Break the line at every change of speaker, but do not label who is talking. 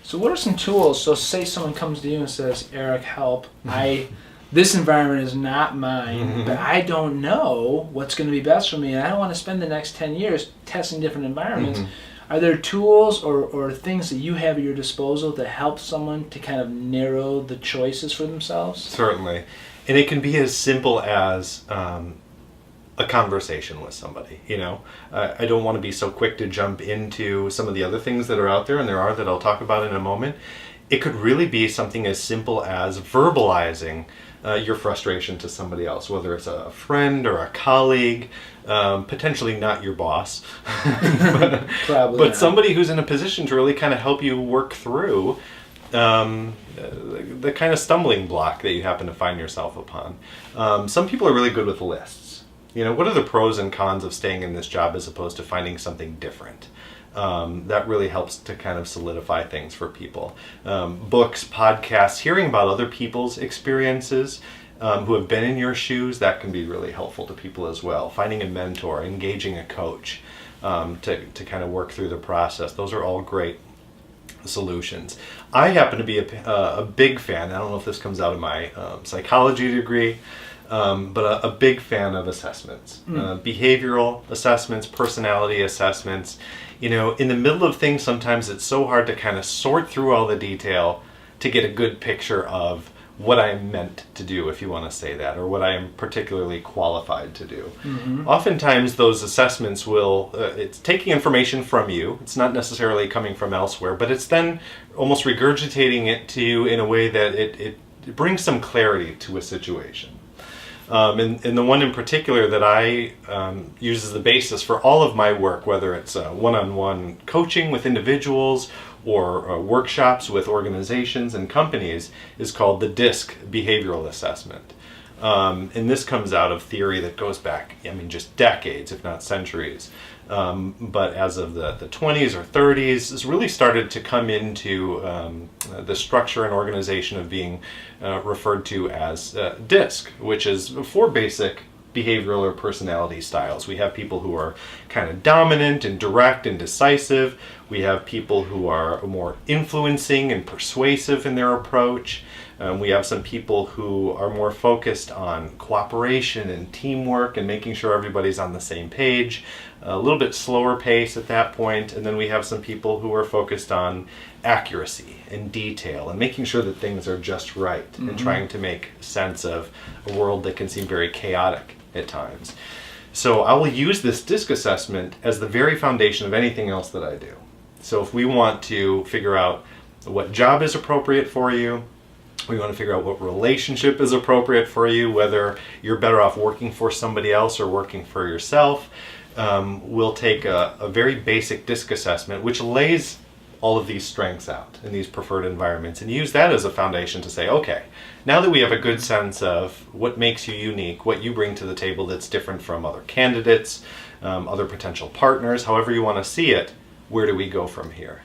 So what are some tools? So say someone comes to you and says, Eric, help. This environment is not mine, but I don't know what's going to be best for me, and I don't want to spend the next 10 years testing different environments. Are there tools or things that you have at your disposal to help someone to kind of narrow the choices for themselves?
Certainly. And it can be as simple as a conversation with somebody. I don't want to be so quick to jump into some of the other things that are out there, and there are, that I'll talk about in a moment. It could really be something as simple as verbalizing your frustration to somebody else, whether it's a friend or a colleague, potentially not your boss, but somebody who's in a position to really kind of help you work through the kind of stumbling block that you happen to find yourself upon. Some people are really good with lists. What are the pros and cons of staying in this job as opposed to finding something different? That really helps to kind of solidify things for people. Books, podcasts, hearing about other people's experiences who have been in your shoes, that can be really helpful to people as well. Finding a mentor, engaging a coach to kind of work through the process. Those are all great solutions. I happen to be a big fan, I don't know if this comes out of my psychology degree, but a big fan of assessments. Behavioral assessments, personality assessments. In the middle of things, sometimes it's so hard to kind of sort through all the detail to get a good picture of what I am meant to do, if you want to say that, or what I am particularly qualified to do. Oftentimes those assessments it's taking information from you, it's not necessarily coming from elsewhere, but it's then almost regurgitating it to you in a way that it brings some clarity to a situation. And the one in particular that I use as the basis for all of my work, whether it's one-on-one coaching with individuals or workshops with organizations and companies, is called the DISC behavioral assessment. And this comes out of theory that goes back, just decades, if not centuries. But as of the 20s or 30s, this really started to come into the structure and organization of being referred to as DISC, which is 4 basic behavioral or personality styles. We have people who are kind of dominant and direct and decisive. We have people who are more influencing and persuasive in their approach. We have some people who are more focused on cooperation and teamwork and making sure everybody's on the same page. A little bit slower pace at that point. And then we have some people who are focused on accuracy and detail and making sure that things are just right and trying to make sense of a world that can seem very chaotic at times. So I will use this DISC assessment as the very foundation of anything else that I do. So if we want to figure out what job is appropriate for you, we want to figure out what relationship is appropriate for you, whether you're better off working for somebody else or working for yourself, we'll take a very basic DISC assessment, which lays all of these strengths out in these preferred environments, and use that as a foundation to say, okay, now that we have a good sense of what makes you unique, what you bring to the table that's different from other candidates, other potential partners, however you want to see it, where do we go from here?